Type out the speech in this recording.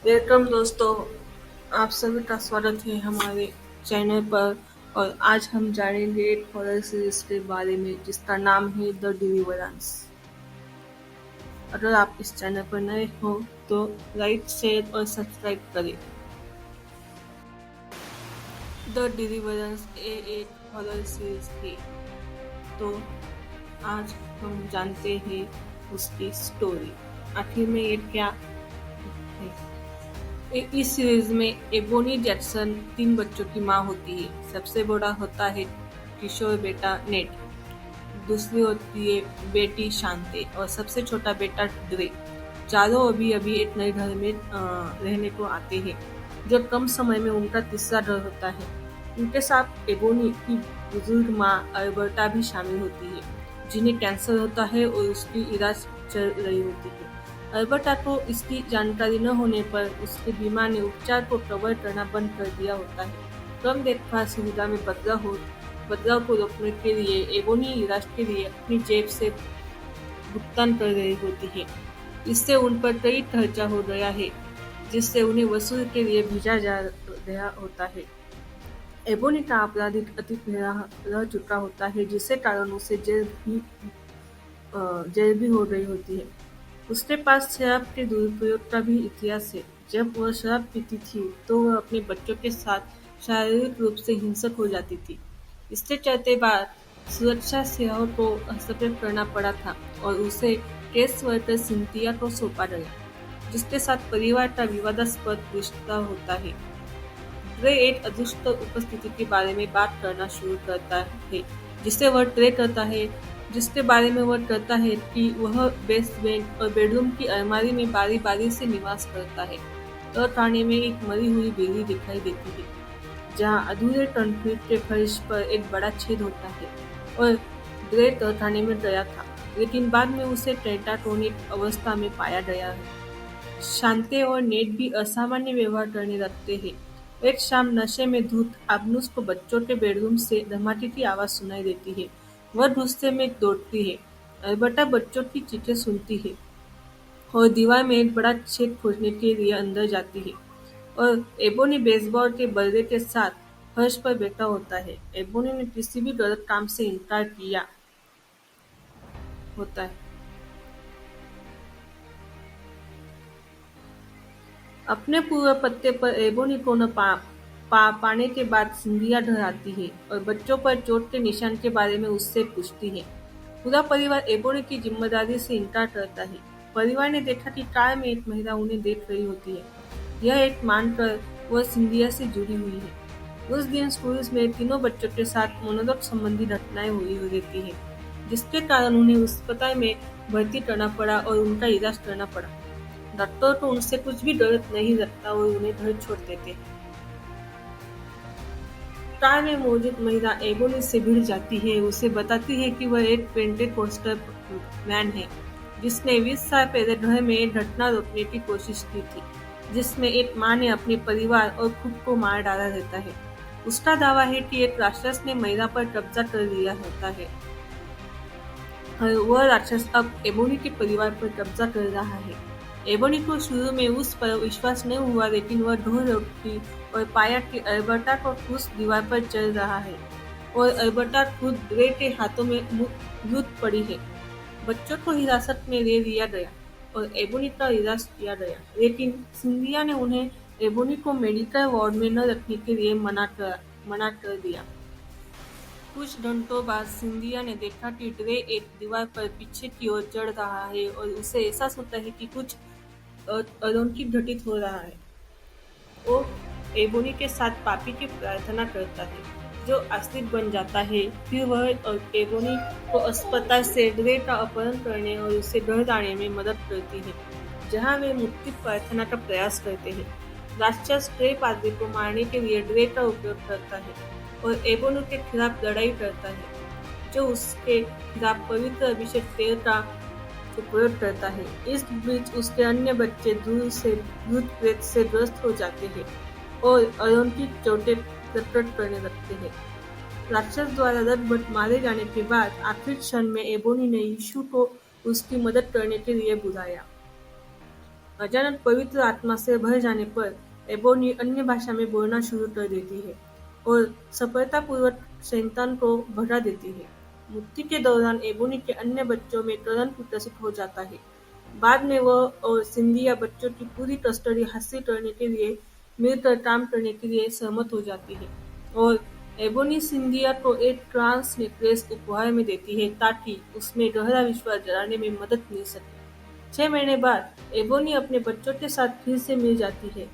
Welcome दोस्तों, आप सभी का स्वागत है हमारे चैनल पर। और आज हम जानेंगे एक हॉरर सीरीज के बारे में जिसका नाम है द डिलीवरेंस। अगर आप इस चैनल पर नए हो तो लाइक, शेयर और सब्सक्राइब करें। द डिलीवरेंस एक हॉरर सीरीज है, तो आज हम जानते हैं उसकी स्टोरी। आखिर में ये क्या है। इस सीरीज में एबोनी जैक्सन 3 बच्चों की माँ होती है। सबसे बड़ा होता है किशोर बेटा नेट, दूसरी होती है बेटी शांति और सबसे छोटा बेटा ड्रे। चारों अभी अभी एक नए घर में रहने को आते हैं, जो कम समय में उनका तीसरा घर होता है। उनके साथ एबोनी की बुजुर्ग माँ अल्बर्टा भी शामिल होती है, जिन्हें कैंसर होता है और उसकी इलाज चल रही होती है। अल्बर्टा को इसकी जानकारी न होने पर उसके बीमा ने उपचार को कवर करना बंद कर दिया होता है। कम देखभाल सुविधा में बदलाव को रोकने के लिए एबोनी इलाज के लिए अपनी जेब से भुगतान कर रही होती है। इससे उन पर कई खर्चा हो गया है, जिससे उन्हें वसूल के लिए भेजा जा रहा होता है। एबोनी का आपराधिक अतीत रह चुका होता है, जिससे कारण उसे जेल भी हो गई होती है। उसके पास शराब के दुरुपयोग का भी इतिहास है। जब वह शराब पीती थी तो वह अपने बच्चों के साथ शारीरिक रूप से हिंसक हो जाती थी। इसके चलते बाद सुरक्षा सेवाओं को हस्तक्षेप करना पड़ा था और उसे केस वर्कर सिंथिया को सौंपा गया, जिसके साथ परिवार का विवादास्पद रिश्ता होता है। वे एक अदृष्ट उपस्थिति के बारे में बात करना शुरू करता है, जिसे वह ट्रे करता है जिसके बारे में वह कहता है कि वह बेसमेंट और बेडरूम की अलमारी में बारी बारी से निवास करता है। तो खाने में एक मरी हुई बिल्ली दिखाई देती है, जहाँ अधूरे कंक्रीट के फर्श पर एक बड़ा छेद होता है। और ग्रे तहखाने में गया था, लेकिन बाद में उसे टेट्राटोनिक अवस्था में पाया गया है। शांति और नेट भी असामान्य व्यवहार करने लगते हैं। एक शाम नशे में धुत आग्नुस को बच्चों के बेडरूम से धमाके की आवाज सुनाई देती है। वह गुस्से में दौड़ती है। अलबर्टा बच्चों की चीखें सुनती है और दीवार में एक बड़ा छेद खोजने के लिए अंदर जाती है। और एबोनी बेसबॉल के बल्ले के साथ फर्श पर बैठा होता है। एबोनी ने किसी भी गलत काम से इनकार किया होता है। अपने पूरे पत्ते पर एबोनी को न पाने के बाद सिंधिया घर आती है और बच्चों पर चोट के निशान के बारे में उससे पूछती है। पूरा परिवार एबोनी की जिम्मेदारी से इनकार करता है। परिवार ने देखा कि कार में एक महिला उन्हें देख रही होती है। यह एक मानकर वह सिंधिया से जुड़ी हुई है। उस दिन स्कूल में तीनों बच्चों के साथ मनोरोग संबंधी घटनाएं हुई रहती है, जिसके कारण उन्हें अस्पताल में भर्ती करना पड़ा और उनका इलाज करना पड़ा। डॉक्टर को उनसे कुछ भी गलत नहीं लगता और उन्हें घर छोड़ देते हैं। कार में मौजूद महिला एबोनी से भिड़ जाती है। उसे बताती है कि वह एक पेंटेकोस्टल मैन है, जिसने 20 साल पहले घर में एक घटना रोकने की कोशिश की थी, जिसमें एक मां ने अपने परिवार और खुद को मार डाला रहता है। उसका दावा है कि एक राक्षस ने महिला पर कब्जा कर लिया होता है और वह राक्षस अब एबोनी के परिवार पर कब्जा कर रहा है। एबोनी को शुरू में उस पर विश्वास नहीं हुआ, लेकिन वह ढूंढ उठी और पाया कि अल्बर्टा को उस दीवार पर चल रहा है और अल्बर्टा खुद ग्रे के हाथों में लूट पड़ी है। बच्चों को हिरासत में ले लिया गया और एबोनी का इलाज किया गया, लेकिन सिंधिया ने उन्हें एबोनी को मेडिकल वार्ड में न रखने के लिए मना कर दिया। कुछ घंटों बाद सिंधिया ने देखा कि ड्रे एक दीवार पर पीछे की ओर चढ़ रहा है और उसे एहसास होता है कि कुछ अलौकिक घटित हो रहा है। वो एबोनी के साथ पापी की प्रार्थना करता है, जो आस्तिक बन जाता है। फिर वह एबोनी को अस्पताल से ड्रे का अपहरण करने और उसे घर लाने में मदद करती है, जहां वे मुक्ति प्रार्थना का प्रयास करते हैं। राक्षस ड्रे पादरी को मारने के लिए ड्रे का उपयोग करता है और एबोनी के खिलाफ लड़ाई करता है, जो उसके खिलाफ पवित्र अभिषेक तेल का उपयोग करता है। इस बीच उसके अन्य बच्चे भूत प्रेत से ग्रस्त हो जाते हैं और अलौकिक चोटें प्रकट करने लगते हैं। राक्षस द्वारा रथ मारे जाने के बाद आखिरी क्षण में एबोनी ने यीशु को उसकी मदद करने के लिए बुलाया। अचानक पवित्र आत्मा से भर जाने पर एबोनी अन्य भाषा में बोलना शुरू कर देती है और सफलतापूर्वक शैतान को भगा देती है। मुक्ति के दौरान एबोनी के अन्य बच्चों में तुरंत विकसित हो जाता है। बाद में वह और सिंधिया बच्चों की पूरी कस्टडी हासिल करने के लिए मिलकर काम करने के लिए सहमत हो जाती है और एबोनी सिंधिया को एक ट्रांस नेकलेस उपहार में देती है ताकि उसमें गहरा विश्वास जगाने में मदद मिल सके। 6 महीने बाद एबोनी अपने बच्चों के साथ फिर से मिल जाती है